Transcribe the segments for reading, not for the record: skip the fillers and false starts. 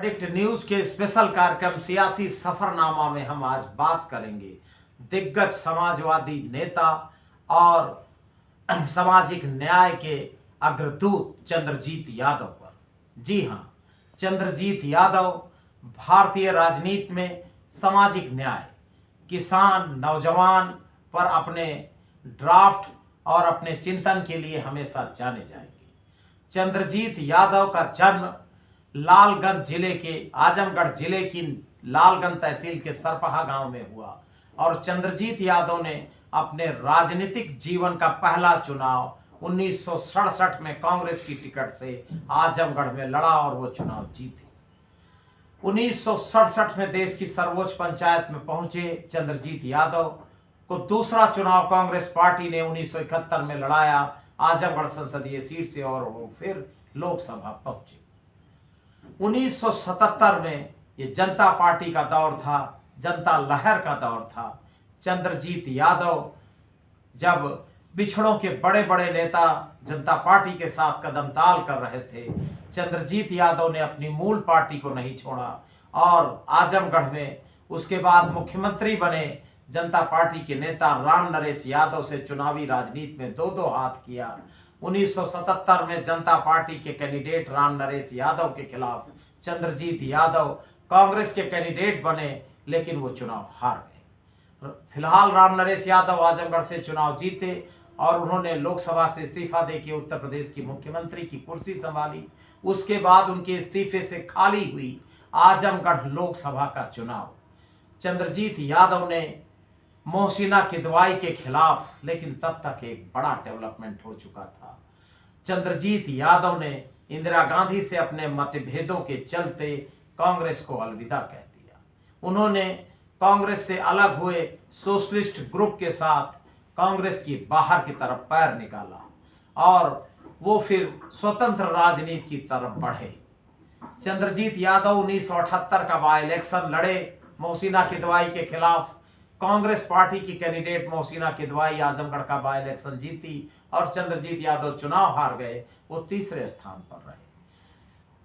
Verdict news के special कार्यक्रम सियासी सफरनामा में हम आज बात करेंगे दिग्गज समाजवादी नेता और सामाजिक न्याय के अग्रदूत चंद्रजीत यादव पर। जी हाँ, चंद्रजीत यादव भारतीय राजनीति में सामाजिक न्याय, किसान, नौजवान पर अपने ड्राफ्ट और अपने चिंतन के लिए हमेशा जाने जाएंगे। चंद्रजीत यादव का जन्म लालगंज जिले के आजमगढ़ जिले की लालगंज तहसील के सरपहा गांव में हुआ और चंद्रजीत यादव ने अपने राजनीतिक जीवन का पहला चुनाव 1967 में कांग्रेस की टिकट से आजमगढ़ में लड़ा और वो चुनाव जीते। 1967 में देश की सर्वोच्च पंचायत में पहुंचे चंद्रजीत यादव को दूसरा चुनाव कांग्रेस पार्टी ने 1971 में लड़ाया आजमगढ़ संसदीय सीट से और वो फिर लोकसभा पहुंचे। 1977 में ये जनता पार्टी का दौर था, जनता लहर का दौर था। चंद्रजीत यादव जब बिछड़ों के बड़े बड़े नेता जनता पार्टी के साथ कदम ताल कर रहे थे, चंद्रजीत यादव ने अपनी मूल पार्टी को नहीं छोड़ा और आजमगढ़ में उसके बाद मुख्यमंत्री बने जनता पार्टी के नेता राम नरेश यादव से चुनावी राजनीति में दो दो हाथ किया। 1977 में जनता पार्टी के कैंडिडेट राम नरेश यादव के खिलाफ चंद्रजीत यादव कांग्रेस के कैंडिडेट बने, लेकिन वो चुनाव हार गए। फिलहाल राम नरेश यादव आजमगढ़ से चुनाव जीते और उन्होंने लोकसभा से इस्तीफा देकर उत्तर प्रदेश की मुख्यमंत्री की कुर्सी संभाली। उसके बाद उनके इस्तीफे से खाली हुई आजमगढ़ लोकसभा का चुनाव। चंद्रजीत यादव ने मोहसिना किदवाई के खिलाफ, लेकिन तब तक एक बड़ा डेवलपमेंट हो चुका था। चंद्रजीत यादव ने इंदिरा गांधी से अपने मतभेदों के चलते कांग्रेस को अलविदा कह दिया। उन्होंने कांग्रेस से अलग हुए सोशलिस्ट ग्रुप के साथ कांग्रेस की बाहर की तरफ पैर निकाला और वो फिर स्वतंत्र राजनीति की तरफ बढ़े। चंद्रजीत यादव 1978 का बाई इलेक्शन लड़े मोहसिना किदवाई के खिलाफ। कांग्रेस पार्टी की कैंडिडेट मोहसिना किदवाई आजमगढ़ का बाई इलेक्शन जीती और चंद्रजीत यादव चुनाव हार गए, वो तीसरे स्थान पर रहे।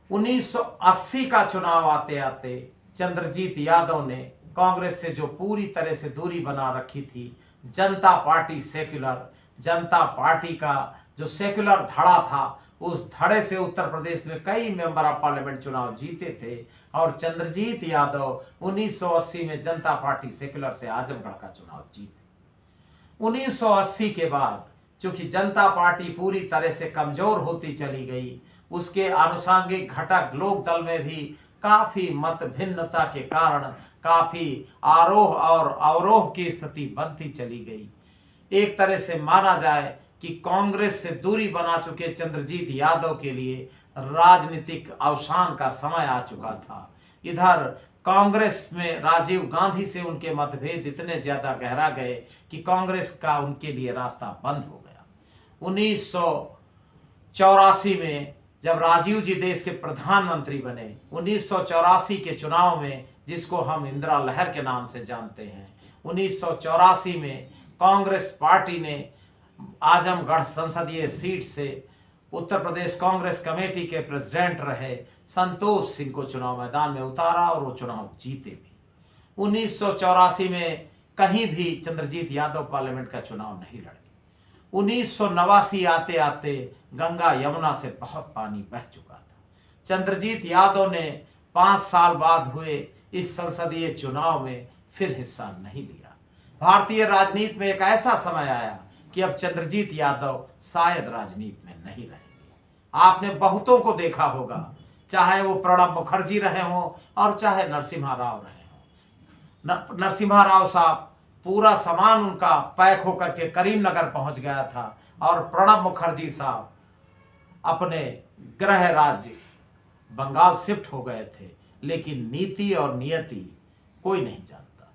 1980 का चुनाव आते आते चंद्रजीत यादव ने कांग्रेस से जो पूरी तरह से दूरी बना रखी थी, जनता पार्टी सेक्युलर, जनता पार्टी का जो सेक्युलर धड़ा था, उस धड़े से उत्तर प्रदेश में कई मेंबर ऑफ पार्लियामेंट चुनाव जीते थे और चंद्रजीत यादव 1980 में जनता पार्टी सेक्युलर से आजमगढ़ का चुनाव जीते। 1980 के बाद चूंकि जनता पार्टी पूरी तरह से कमजोर होती चली गई, उसके आनुषंगिक घटक लोक दल में भी काफी मत भिन्नता के कारण काफी आरोह और अवरोह की स्थिति बनती चली गई। एक तरह से माना जाए कि कांग्रेस से दूरी बना चुके चंद्रजीत यादव के लिए राजनीतिक अवसान का समय आ चुका था। इधर कांग्रेस में राजीव गांधी से उनके मतभेद इतने ज्यादा गहरा गए कि कांग्रेस का उनके लिए रास्ता बंद हो गया। 1984 में जब राजीव जी देश के प्रधानमंत्री बने, 1984 के चुनाव में, जिसको हम इंदिरा लहर के नाम से जानते हैं, 1984 में कांग्रेस पार्टी ने आजमगढ़ संसदीय सीट से उत्तर प्रदेश कांग्रेस कमेटी के प्रेसिडेंट रहे संतोष सिंह को चुनाव मैदान में उतारा और वो चुनाव जीते भी। 1984 में कहीं भी चंद्रजीत यादव पार्लियामेंट का चुनाव नहीं लड़े। 1989 आते आते गंगा यमुना से बहुत पानी बह चुका था। चंद्रजीत यादव ने 5 साल बाद हुए इस संसदीय चुनाव में फिर हिस्सा नहीं लिया। भारतीय राजनीति में एक ऐसा समय आया कि अब चंद्रजीत यादव शायद राजनीति में नहीं रहेंगे। आपने बहुतों को देखा होगा, चाहे वो प्रणब मुखर्जी रहे हों और चाहे नरसिम्हा राव रहे हों। नरसिम्हा राव साहब पूरा सामान उनका पैक होकर के करीमनगर पहुंच गया था और प्रणब मुखर्जी साहब अपने गृह राज्य बंगाल शिफ्ट हो गए थे, लेकिन नीति और नियति कोई नहीं जानता।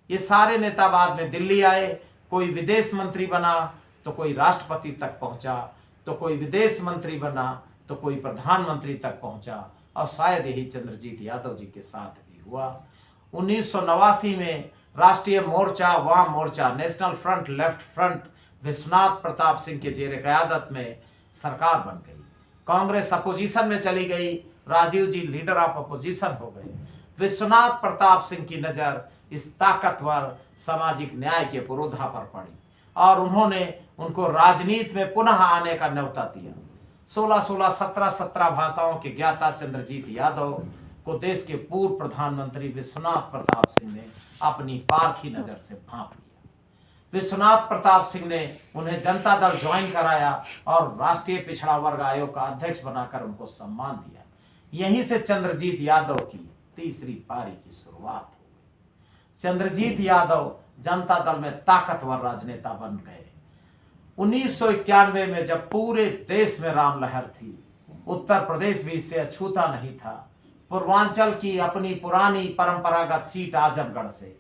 ये सारे नेता बाद में दिल्ली आए, कोई विदेश मंत्री बना तो कोई राष्ट्रपति तक पहुंचा, तो कोई विदेश मंत्री बना तो कोई प्रधानमंत्री तक पहुंचा और शायद यही चंद्रजीत यादव जी के साथ भी हुआ। 1989 में राष्ट्रीय मोर्चा, वाम मोर्चा, national front, left front Vishwanath Pratap Singh के जेर क़यादत में सरकार बन गई। कांग्रेस अपोजिशन में चली गई, राजीव जी लीडर ऑफ अपोजिशन हो गए। विश्वनाथ प्रताप सिंह की नज़र इस ताकतवर सामाजिक न्याय के पुरोधा पर पड़ी और उन्होंने उनको राजनीति में पुनः आने का न्योता दिया। 16-16, 17-17 भाषाओं के ज्ञाता चंद्रजीत यादव को देश के पूर्व प्रधानमंत्री विश्वनाथ प्रताप सिंह ने अपनी पारखी नजर से भांप लिया। विश्वनाथ प्रताप सिंह ने उन्हें जनता दल ज्वाइन कराया और राष्ट्रीय पिछड़ा वर्ग आयोग का अध्यक्ष बनाकर उनको सम्मान दिया। यहीं से चंद्रजीत यादव की तीसरी पारी की शुरुआत हो गई। चंद्रजीत यादव जनता दल में ताकतवर राजनेता बन गए। 1991 में जब पूरे देश में राम लहर थी, उत्तर प्रदेश भी इससे अछूता नहीं था। पूर्वांचल की अपनी पुरानी परंपरागत सीट आजमगढ़ से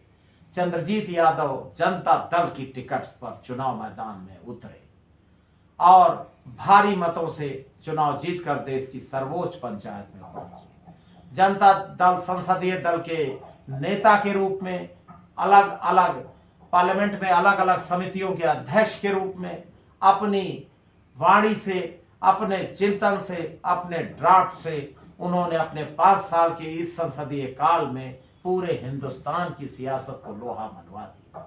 चंद्रजीत यादव जनता दल की टिकट पर चुनाव मैदान में उतरे और भारी मतों से चुनाव जीतकर देश की सर्वोच्च पंचायत में पहुंचे। जनता दल संसदीय दल के नेता के रूप में, अलग अलग पार्लियामेंट में अलग अलग समितियों के अध्यक्ष के रूप में अपनी वाणी से, अपने चिंतन से, अपने ड्राफ्ट से उन्होंने अपने 5 साल के इस संसदीय काल में पूरे हिंदुस्तान की सियासत को लोहा मनवा दिया।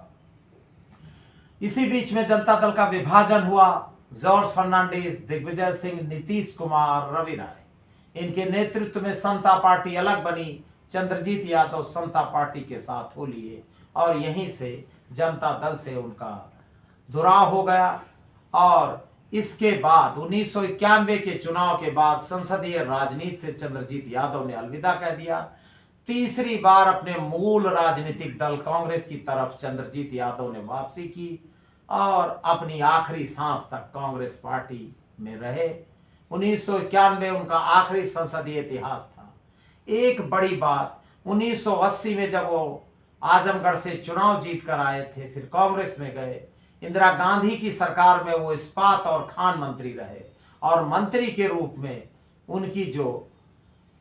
इसी बीच में जनता दल का विभाजन हुआ। जॉर्ज फर्नांडिस, दिग्विजय सिंह, नीतीश कुमार, रवि राय, इनके नेतृत्व में समता पार्टी अलग बनी। चंद्रजीत यादव समता पार्टी के साथ हो लिए और यहीं से जनता दल से उनका दुराव हो गया। और इसके बाद 1991 के चुनाव के बाद संसदीय राजनीति से चंद्रजीत यादव ने अलविदा कह दिया। तीसरी बार अपने मूल राजनीतिक दल कांग्रेस की तरफ चंद्रजीत यादव ने वापसी की और अपनी आखिरी सांस तक कांग्रेस पार्टी में रहे। 1991 उनका आखिरी संसदीय इतिहास था। एक बड़ी बात, 1980 में जब वो आजमगढ़ से चुनाव जीत कर आए थे, फिर कांग्रेस में गए। इंदिरा गांधी की सरकार में वो इस्पात और खान मंत्री रहे और मंत्री के रूप में उनकी जो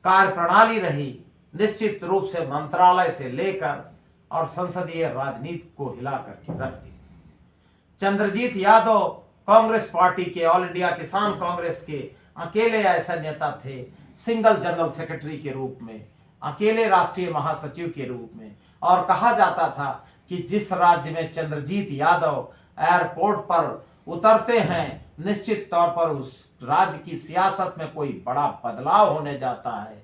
कार्यप्रणाली रही, निश्चित रूप से मंत्रालय से लेकर और संसदीय राजनीति को हिला करके रख दी। चंद्रजीत यादव कांग्रेस पार्टी के, ऑल इंडिया किसान कांग्रेस के अकेले ऐसे नेता थे, सिंगल जनरल सेक्रेटरी के रूप में, अकेले राष्ट्रीय महासचिव के रूप में। और कहा जाता था कि जिस राज्य में चंद्रजीत यादव एयरपोर्ट पर उतरते हैं, निश्चित तौर पर उस राज्य की सियासत में कोई बड़ा बदलाव होने जाता है।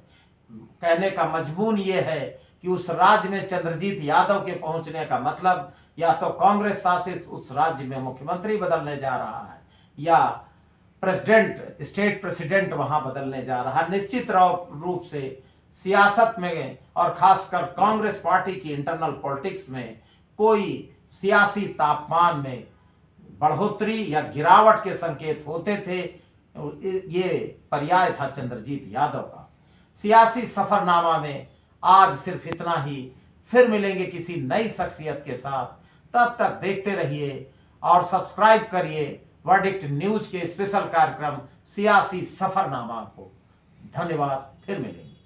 कहने का मजमून ये है कि उस राज्य में चंद्रजीत यादव के पहुंचने का मतलब या तो कांग्रेस शासित उस राज्य में मुख्यमंत्री बदलने जा रहा है या प्रेसिडेंट, स्टेट प्रेसिडेंट वहां बदलने जा रहा है। निश्चित रूप से सियासत में और खासकर कांग्रेस पार्टी की इंटरनल पॉलिटिक्स में कोई सियासी तापमान में बढ़ोतरी या गिरावट के संकेत होते थे। ये पर्याय था चंद्रजीत यादव का। सियासी सफरनामा में आज सिर्फ इतना ही। फिर मिलेंगे किसी नई शख्सियत के साथ। तब तक देखते रहिए और सब्सक्राइब करिए वर्डिक्ट न्यूज के स्पेशल कार्यक्रम सियासी सफरनामा को। धन्यवाद, फिर मिलेंगे।